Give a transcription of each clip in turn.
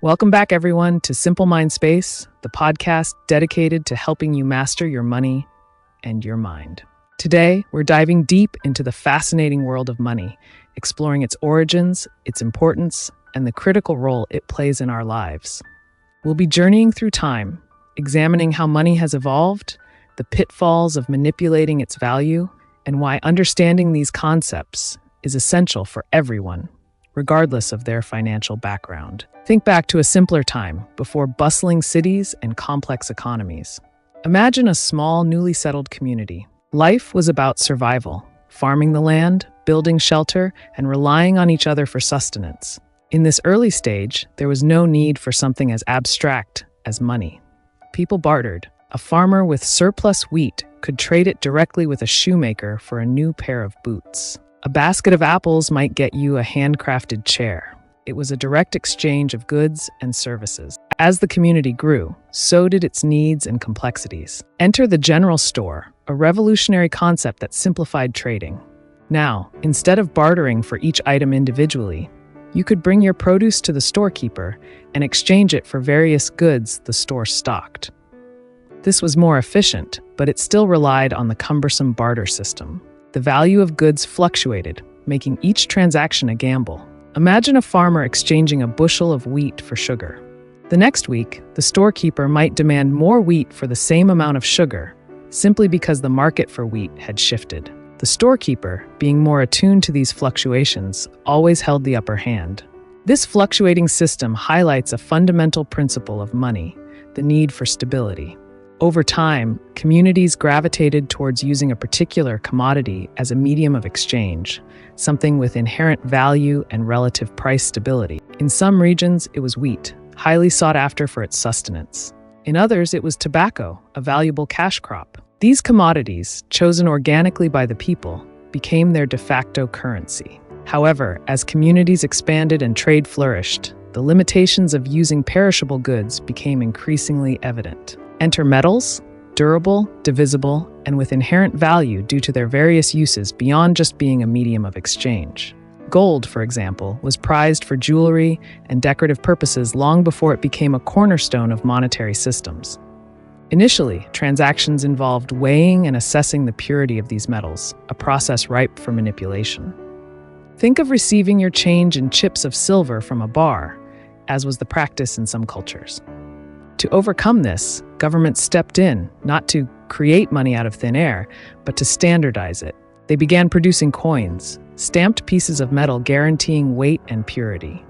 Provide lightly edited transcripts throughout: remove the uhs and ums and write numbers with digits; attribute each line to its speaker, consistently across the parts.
Speaker 1: Welcome back, everyone, to Simple Mind Space, the podcast dedicated to helping you master your money and your mind. Today, we're diving deep into the fascinating world of money, exploring its origins, its importance, and the critical role it plays in our lives. We'll be journeying through time, examining how money has evolved, the pitfalls of manipulating its value, and why understanding these concepts is essential for everyone, regardless of their financial background. Think back to a simpler time, before bustling cities and complex economies. Imagine a small, newly settled community. Life was about survival, farming the land, building shelter, and relying on each other for sustenance. In this early stage, there was no need for something as abstract as money. People bartered. A farmer with surplus wheat could trade it directly with a shoemaker for a new pair of boots. A basket of apples might get you a handcrafted chair. It was a direct exchange of goods and services. As the community grew, so did its needs and complexities. Enter the general store, a revolutionary concept that simplified trading. Now, instead of bartering for each item individually, you could bring your produce to the storekeeper and exchange it for various goods the store stocked. This was more efficient, but it still relied on the cumbersome barter system. The value of goods fluctuated, making each transaction a gamble. Imagine a farmer exchanging a bushel of wheat for sugar. The next week, the storekeeper might demand more wheat for the same amount of sugar, simply because the market for wheat had shifted. The storekeeper, being more attuned to these fluctuations, always held the upper hand. This fluctuating system highlights a fundamental principle of money, the need for stability. Over time, communities gravitated towards using a particular commodity as a medium of exchange, something with inherent value and relative price stability. In some regions, it was wheat, highly sought after for its sustenance. In others, it was tobacco, a valuable cash crop. These commodities, chosen organically by the people, became their de facto currency. However, as communities expanded and trade flourished, the limitations of using perishable goods became increasingly evident. Enter metals, durable, divisible, and with inherent value due to their various uses beyond just being a medium of exchange. Gold, for example, was prized for jewelry and decorative purposes long before it became a cornerstone of monetary systems. Initially, transactions involved weighing and assessing the purity of these metals, a process ripe for manipulation. Think of receiving your change in chips of silver from a bar, as was the practice in some cultures. To overcome this, governments stepped in, not to create money out of thin air, but to standardize it. They began producing coins, stamped pieces of metal guaranteeing weight and purity.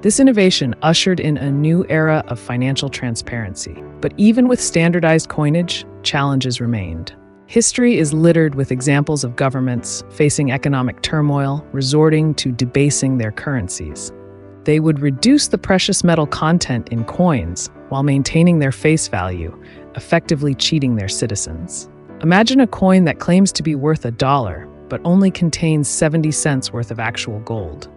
Speaker 1: This innovation ushered in a new era of financial transparency. But even with standardized coinage, challenges remained. History is littered with examples of governments facing economic turmoil, resorting to debasing their currencies. They would reduce the precious metal content in coins while maintaining their face value, effectively cheating their citizens. Imagine a coin that claims to be worth $1, but only contains 70 cents worth of actual gold.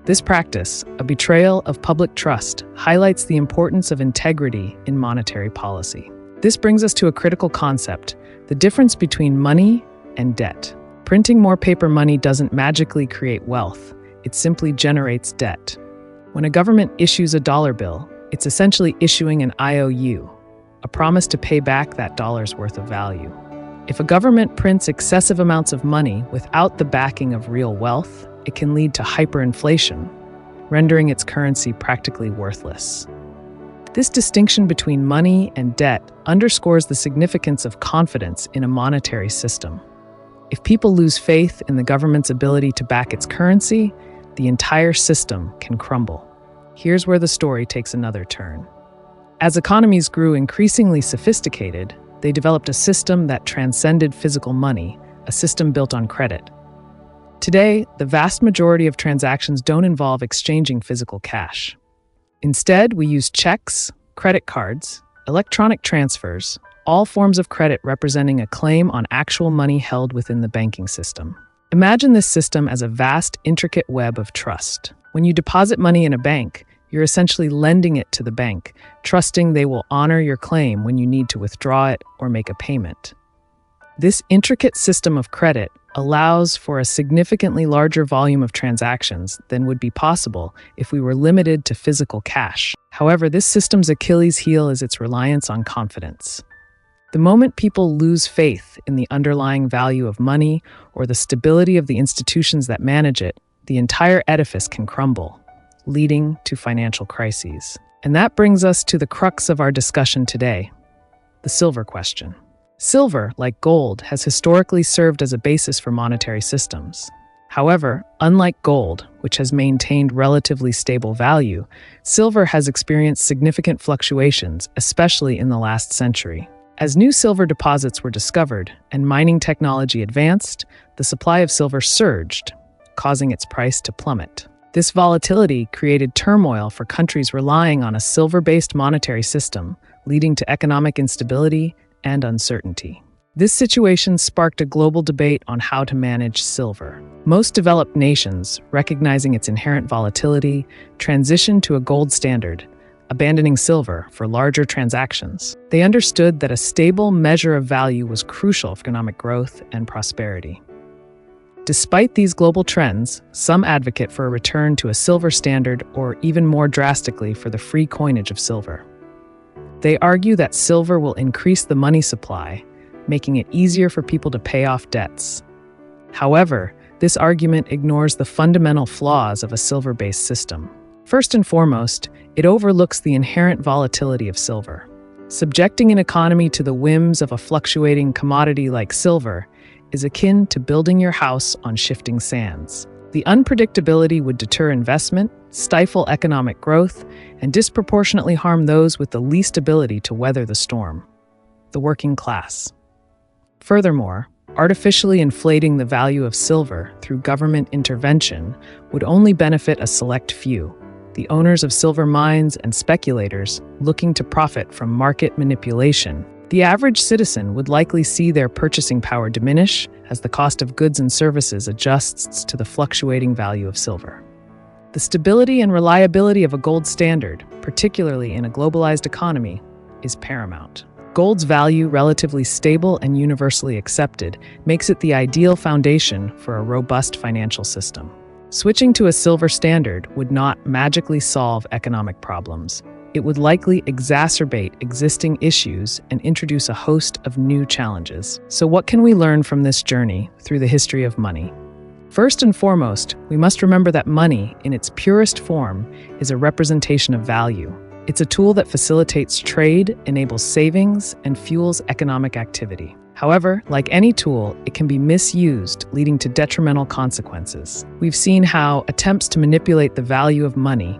Speaker 1: This practice, a betrayal of public trust, highlights the importance of integrity in monetary policy. This brings us to a critical concept, the difference between money and debt. Printing more paper money doesn't magically create wealth, it simply generates debt. When a government issues a dollar bill, it's essentially issuing an IOU, a promise to pay back that dollar's worth of value. If a government prints excessive amounts of money without the backing of real wealth, it can lead to hyperinflation, rendering its currency practically worthless. This distinction between money and debt underscores the significance of confidence in a monetary system. If people lose faith in the government's ability to back its currency, the entire system can crumble. Here's where the story takes another turn. As economies grew increasingly sophisticated, they developed a system that transcended physical money, a system built on credit. Today, the vast majority of transactions don't involve exchanging physical cash. Instead, we use checks, credit cards, electronic transfers, all forms of credit representing a claim on actual money held within the banking system. Imagine this system as a vast, intricate web of trust. When you deposit money in a bank, you're essentially lending it to the bank, trusting they will honor your claim when you need to withdraw it or make a payment. This intricate system of credit allows for a significantly larger volume of transactions than would be possible if we were limited to physical cash. However, this system's Achilles heel is its reliance on confidence. The moment people lose faith in the underlying value of money or the stability of the institutions that manage it, the entire edifice can crumble, leading to financial crises. And that brings us to the crux of our discussion today, the silver question. Silver, like gold, has historically served as a basis for monetary systems. However, unlike gold, which has maintained relatively stable value, silver has experienced significant fluctuations, especially in the last century. As new silver deposits were discovered and mining technology advanced, the supply of silver surged, causing its price to plummet. This volatility created turmoil for countries relying on a silver-based monetary system, leading to economic instability and uncertainty. This situation sparked a global debate on how to manage silver. Most developed nations, recognizing its inherent volatility, transitioned to a gold standard, abandoning silver for larger transactions. They understood that a stable measure of value was crucial for economic growth and prosperity. Despite these global trends, some advocate for a return to a silver standard or even more drastically for the free coinage of silver. They argue that silver will increase the money supply, making it easier for people to pay off debts. However, this argument ignores the fundamental flaws of a silver-based system. First and foremost, it overlooks the inherent volatility of silver. Subjecting an economy to the whims of a fluctuating commodity like silver is akin to building your house on shifting sands. The unpredictability would deter investment, stifle economic growth, and disproportionately harm those with the least ability to weather the storm, the working class. Furthermore, artificially inflating the value of silver through government intervention would only benefit a select few, the owners of silver mines and speculators looking to profit from market manipulation. The average citizen would likely see their purchasing power diminish as the cost of goods and services adjusts to the fluctuating value of silver. The stability and reliability of a gold standard, particularly in a globalized economy, is paramount. Gold's value, relatively stable and universally accepted, makes it the ideal foundation for a robust financial system. Switching to a silver standard would not magically solve economic problems. It would likely exacerbate existing issues and introduce a host of new challenges. So what can we learn from this journey through the history of money? First and foremost, we must remember that money, in its purest form, is a representation of value. It's a tool that facilitates trade, enables savings, and fuels economic activity. However, like any tool, it can be misused, leading to detrimental consequences. We've seen how attempts to manipulate the value of money,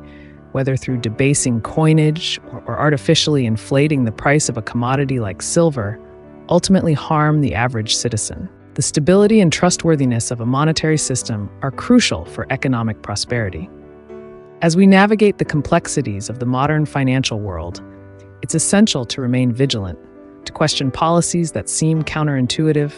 Speaker 1: whether through debasing coinage or artificially inflating the price of a commodity like silver, ultimately harm the average citizen. The stability and trustworthiness of a monetary system are crucial for economic prosperity. As we navigate the complexities of the modern financial world, it's essential to remain vigilant, to question policies that seem counterintuitive,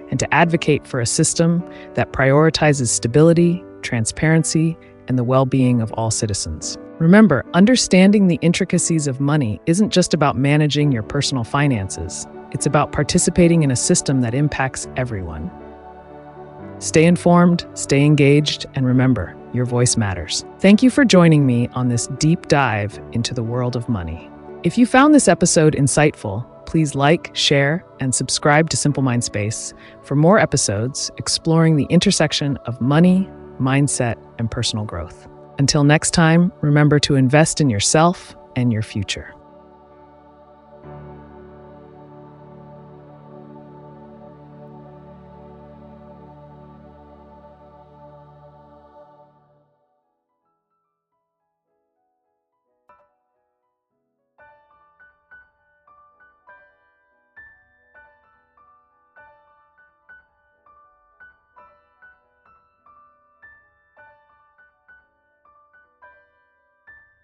Speaker 1: and to advocate for a system that prioritizes stability, transparency, and the well-being of all citizens. Remember, understanding the intricacies of money isn't just about managing your personal finances. It's about participating in a system that impacts everyone. Stay informed, stay engaged, and remember, your voice matters. Thank you for joining me on this deep dive into the world of money. If you found this episode insightful, please like, share, and subscribe to Simple Mind Space for more episodes exploring the intersection of money, mindset, and personal growth. Until next time, remember to invest in yourself and your future.